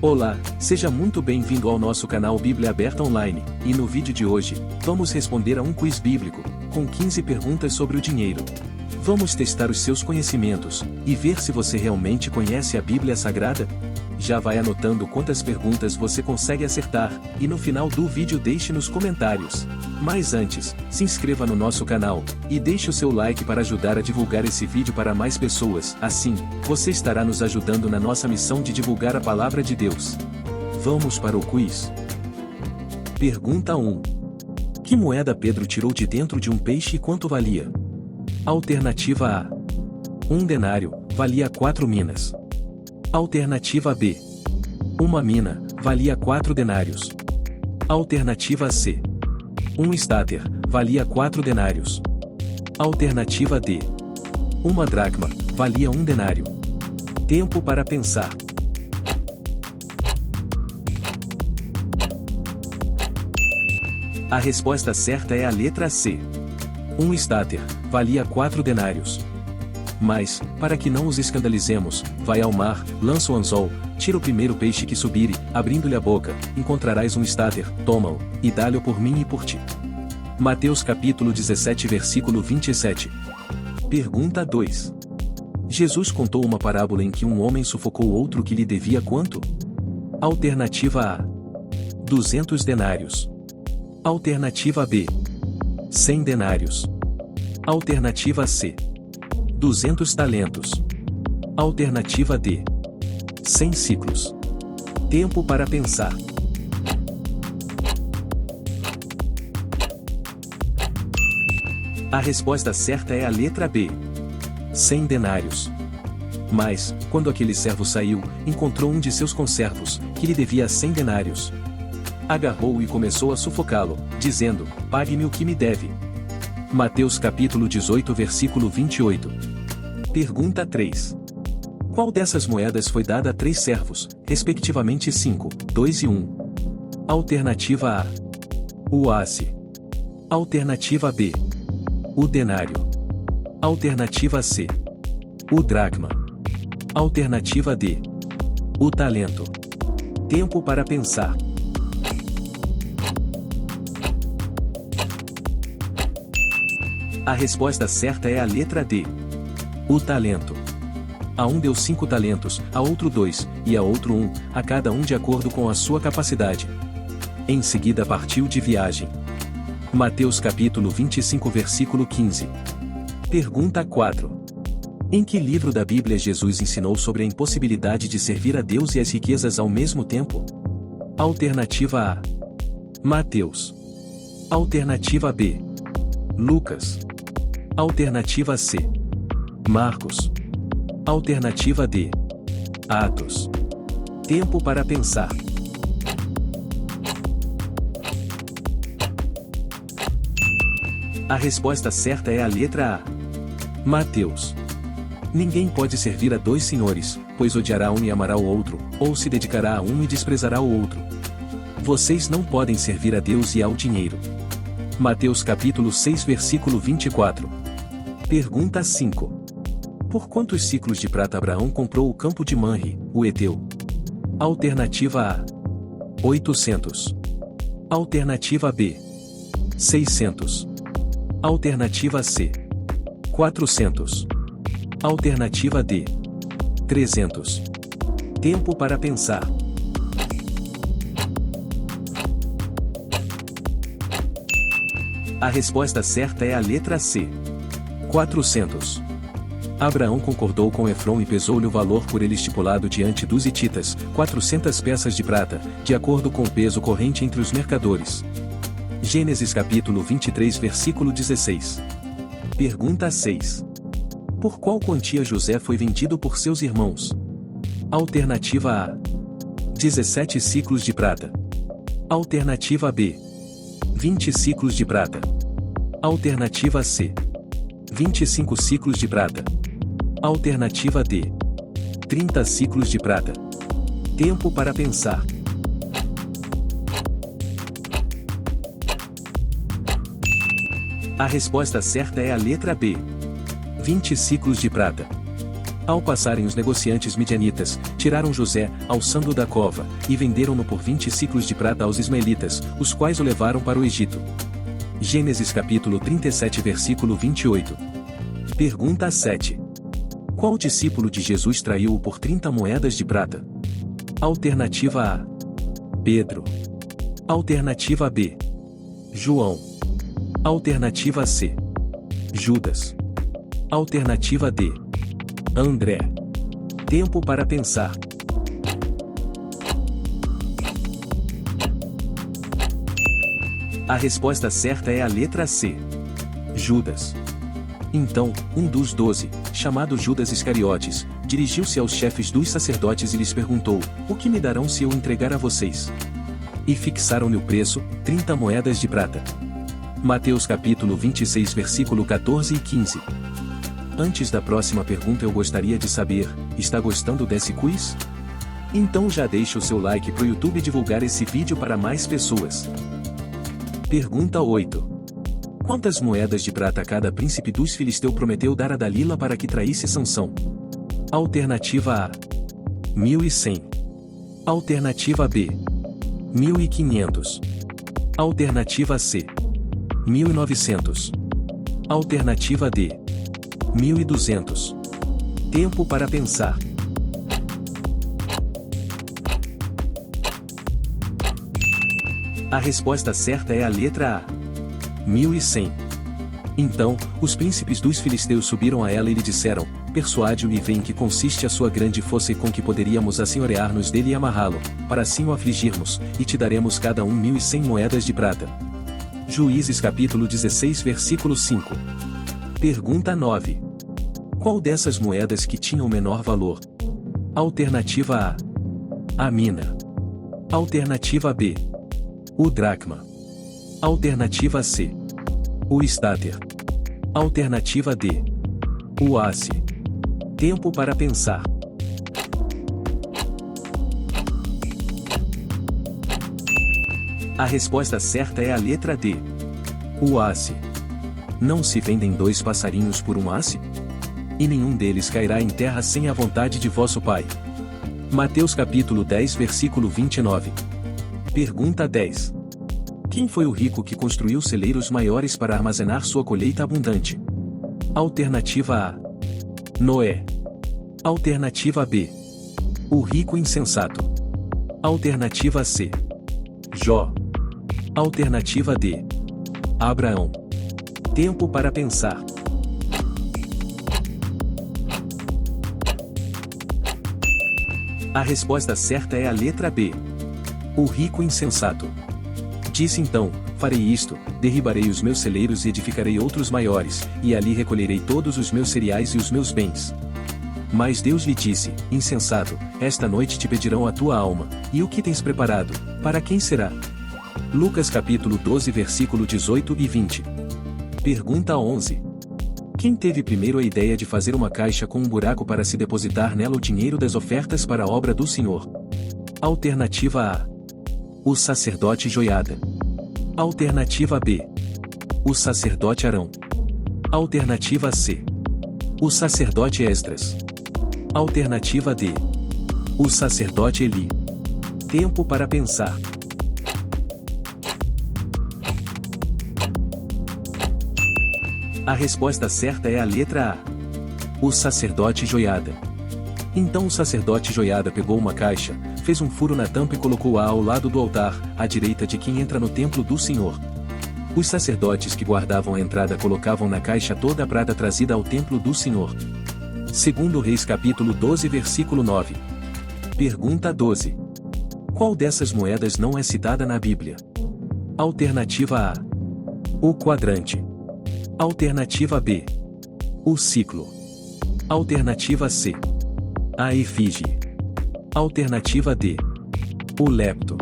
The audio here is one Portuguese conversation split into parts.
Olá, seja muito bem-vindo ao nosso canal Bíblia Aberta Online, e no vídeo de hoje, vamos responder a um quiz bíblico, com 15 perguntas sobre o dinheiro. Vamos testar os seus conhecimentos, e ver se você realmente conhece a Bíblia Sagrada? Já vai anotando quantas perguntas você consegue acertar, e no final do vídeo deixe nos comentários. Mas antes, se inscreva no nosso canal, e deixe o seu like para ajudar a divulgar esse vídeo para mais pessoas. Assim, você estará nos ajudando na nossa missão de divulgar a Palavra de Deus. Vamos para o quiz. Pergunta 1. Que moeda Pedro tirou de dentro de um peixe e quanto valia? Alternativa A. 1 denário, valia 4 minas. Alternativa B. Uma mina, valia 4 denários. Alternativa C. 1 estáter, valia 4 denários. Alternativa D. Uma dracma, valia 1 denário. Tempo para pensar. A resposta certa é a letra C. 1 estáter, valia 4 denários. Mas, para que não os escandalizemos, vai ao mar, lança o anzol, tira o primeiro peixe que subir e, abrindo-lhe a boca, encontrarás um estáter, toma-o, e dá-lhe por mim e por ti. Mateus capítulo 17 versículo 27. Pergunta 2. Jesus contou uma parábola em que um homem sufocou outro que lhe devia quanto? Alternativa A. 200 denários. Alternativa B. 100 denários. Alternativa C. 200 talentos. Alternativa D. 100 ciclos. Tempo para pensar. A resposta certa é a letra B. 100 denários. Mas, quando aquele servo saiu, encontrou um de seus conservos, que lhe devia 100 denários. Agarrou-o e começou a sufocá-lo, dizendo: pague-me o que me deve. Mateus capítulo 18 versículo 28. Pergunta 3. Qual dessas moedas foi dada a 3 servos, respectivamente 5, 2 e 1? Alternativa A. O asse. Alternativa B. O denário. Alternativa C. O dracma. Alternativa D. O talento. Tempo para pensar. A resposta certa é a letra D. O talento. A um deu 5 talentos, a outro 2, e a outro 1, a cada um de acordo com a sua capacidade. Em seguida partiu de viagem. Mateus capítulo 25 versículo 15. Pergunta 4. Em que livro da Bíblia Jesus ensinou sobre a impossibilidade de servir a Deus e as riquezas ao mesmo tempo? Alternativa A. Mateus. Alternativa B. Lucas. Alternativa C. Marcos. Alternativa D. Atos. Tempo para pensar. A resposta certa é a letra A. Mateus. Ninguém pode servir a 2 senhores, pois odiará um e amará o outro, ou se dedicará a um e desprezará o outro. Vocês não podem servir a Deus e ao dinheiro. Mateus capítulo 6 versículo 24. Pergunta 5. Por quantos ciclos de prata Abraão comprou o campo de Manre, o Eteu? Alternativa A. 800. Alternativa B. 600. Alternativa C. 400. Alternativa D. 300. Tempo para pensar. A resposta certa é a letra C. 400. Abraão concordou com Efron e pesou-lhe o valor por ele estipulado diante dos hititas, 400 peças de prata, de acordo com o peso corrente entre os mercadores. Gênesis capítulo 23 versículo 16. Pergunta 6. Por qual quantia José foi vendido por seus irmãos? Alternativa A. 17 ciclos de prata. Alternativa B. 20 ciclos de prata. Alternativa C. 25 ciclos de prata. Alternativa D. 30 ciclos de prata. Tempo para pensar. A resposta certa é a letra B. 20 ciclos de prata. Ao passarem os negociantes midianitas, tiraram José, alçando-o da cova, e venderam-no por 20 siclos de prata aos ismaelitas, os quais o levaram para o Egito. Gênesis capítulo 37 versículo 28. Pergunta 7. Qual discípulo de Jesus traiu-o por 30 moedas de prata? Alternativa A. Pedro. Alternativa B. João. Alternativa C. Judas. Alternativa D. André. Tempo para pensar. A resposta certa é a letra C. Judas. Então, um dos 12, chamado Judas Iscariotes, dirigiu-se aos chefes dos sacerdotes e lhes perguntou: o que me darão se eu entregar a vocês? E fixaram-lhe o preço, 30 moedas de prata. Mateus capítulo 26 versículo 14 e 15. Antes da próxima pergunta eu gostaria de saber, está gostando desse quiz? Então já deixe o seu like pro YouTube divulgar esse vídeo para mais pessoas. Pergunta 8. Quantas moedas de prata cada príncipe dos filisteus prometeu dar a Dalila para que traísse Sansão? Alternativa A. 1.100. Alternativa B. 1.500. Alternativa C. 1.900. Alternativa D. 1.200. Tempo para pensar. A resposta certa é a letra A. 1.100. Então, os príncipes dos filisteus subiram a ela e lhe disseram: persuade-o e vê em que consiste a sua grande força e com que poderíamos assenhorear-nos dele e amarrá-lo, para assim o afligirmos, e te daremos cada um 1.100 moedas de prata. Juízes capítulo 16 versículo 5. Pergunta 9. Qual dessas moedas que tinham menor valor? Alternativa A. A mina. Alternativa B. O dracma. Alternativa C. O estáter. Alternativa D. O asse. Tempo para pensar. A resposta certa é a letra D. O asse. Não se vendem 2 passarinhos por um asse? E nenhum deles cairá em terra sem a vontade de vosso Pai. Mateus capítulo 10 versículo 29. Pergunta 10. Quem foi o rico que construiu celeiros maiores para armazenar sua colheita abundante? Alternativa A. Noé. Alternativa B. O rico insensato. Alternativa C. Jó. Alternativa D. Abraão. Tempo para pensar. A resposta certa é a letra B. O rico insensato. Disse então: farei isto, derribarei os meus celeiros e edificarei outros maiores, e ali recolherei todos os meus cereais e os meus bens. Mas Deus lhe disse: insensato, esta noite te pedirão a tua alma, e o que tens preparado, para quem será? Lucas capítulo 12 versículo 18 e 20. Pergunta 11. Quem teve primeiro a ideia de fazer uma caixa com um buraco para se depositar nela o dinheiro das ofertas para a obra do Senhor? Alternativa A. O sacerdote Joiada. Alternativa B. O sacerdote Arão. Alternativa C. O sacerdote Esdras. Alternativa D. O sacerdote Eli. Tempo para pensar. A resposta certa é a letra A. O sacerdote Joiada. Então o sacerdote Joiada pegou uma caixa, fez um furo na tampa e colocou-a ao lado do altar, à direita de quem entra no templo do Senhor. Os sacerdotes que guardavam a entrada colocavam na caixa toda a prata trazida ao templo do Senhor. Segundo Reis capítulo 12 versículo 9. Pergunta 12. Qual dessas moedas não é citada na Bíblia? Alternativa A. O quadrante. Alternativa B. O ciclo. Alternativa C. A efígie. Alternativa D. O lepto.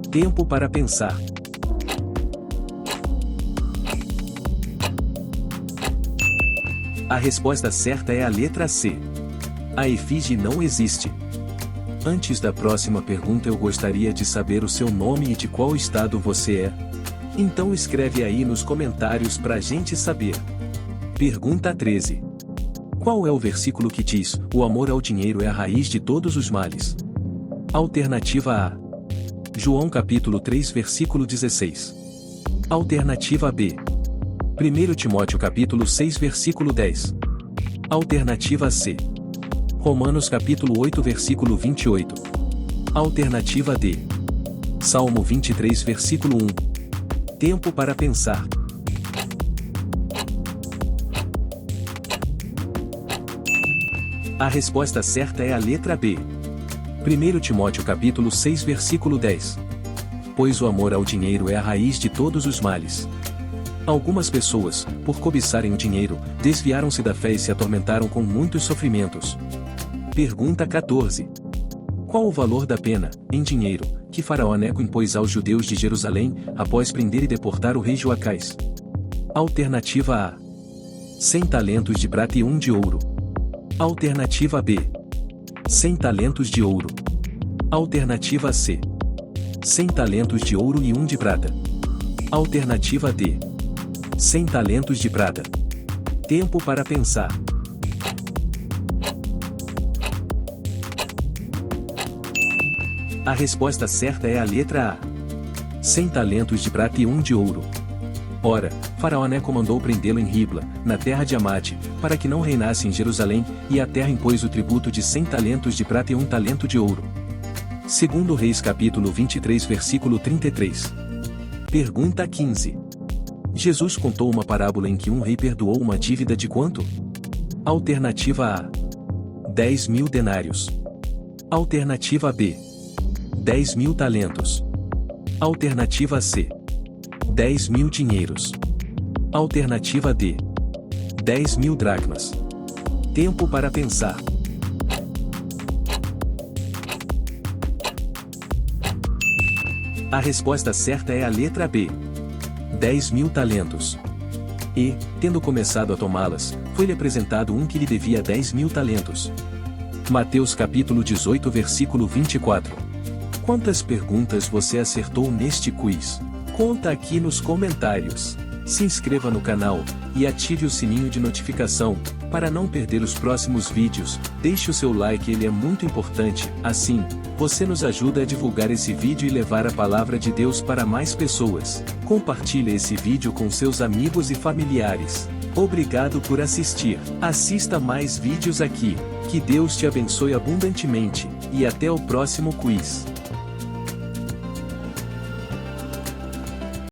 Tempo para pensar. A resposta certa é a letra C. A efígie não existe. Antes da próxima pergunta eu gostaria de saber o seu nome e de qual estado você é. Então escreve aí nos comentários pra gente saber. Pergunta 13. Qual é o versículo que diz: o amor ao dinheiro é a raiz de todos os males? Alternativa A. João capítulo 3 versículo 16. Alternativa B. 1 Timóteo capítulo 6 versículo 10. Alternativa C. Romanos capítulo 8 versículo 28. Alternativa D. Salmo 23 versículo 1. Tempo para pensar. A resposta certa é a letra B. 1 Timóteo capítulo 6 versículo 10. Pois o amor ao dinheiro é a raiz de todos os males. Algumas pessoas, por cobiçarem o dinheiro, desviaram-se da fé e se atormentaram com muitos sofrimentos. Pergunta 14. Qual o valor da pena, em dinheiro, que Faraó Neco impôs aos judeus de Jerusalém, após prender e deportar o rei Joacás? Alternativa A. 100 talentos de prata e 1 de ouro. Alternativa B. 100 talentos de ouro. Alternativa C. 100 talentos de ouro e 1 de prata. Alternativa D. 100 talentos de prata. Tempo para pensar. A resposta certa é a letra A. 100 talentos de prata e 1 de ouro. Ora, Faraó Neco mandou prendê-lo em Ribla, na terra de Amate, para que não reinasse em Jerusalém, e a terra impôs o tributo de 100 talentos de prata e 1 talento de ouro. Segundo Reis capítulo 23 versículo 33. Pergunta 15. Jesus contou uma parábola em que um rei perdoou uma dívida de quanto? Alternativa A. 10.000 denários. Alternativa B. 10.000 talentos. Alternativa C. 10.000 dinheiros. Alternativa D. 10.000 dracmas. Tempo para pensar. A resposta certa é a letra B. 10.000 talentos. E, tendo começado a tomá-las, foi-lhe apresentado um que lhe devia 10.000 talentos. Mateus capítulo 18 versículo 24. Quantas perguntas você acertou neste quiz? Conta aqui nos comentários. Se inscreva no canal e ative o sininho de notificação para não perder os próximos vídeos. Deixe o seu like, ele é muito importante. Assim, você nos ajuda a divulgar esse vídeo e levar a palavra de Deus para mais pessoas. Compartilhe esse vídeo com seus amigos e familiares. Obrigado por assistir. Assista mais vídeos aqui. Que Deus te abençoe abundantemente e até o próximo quiz.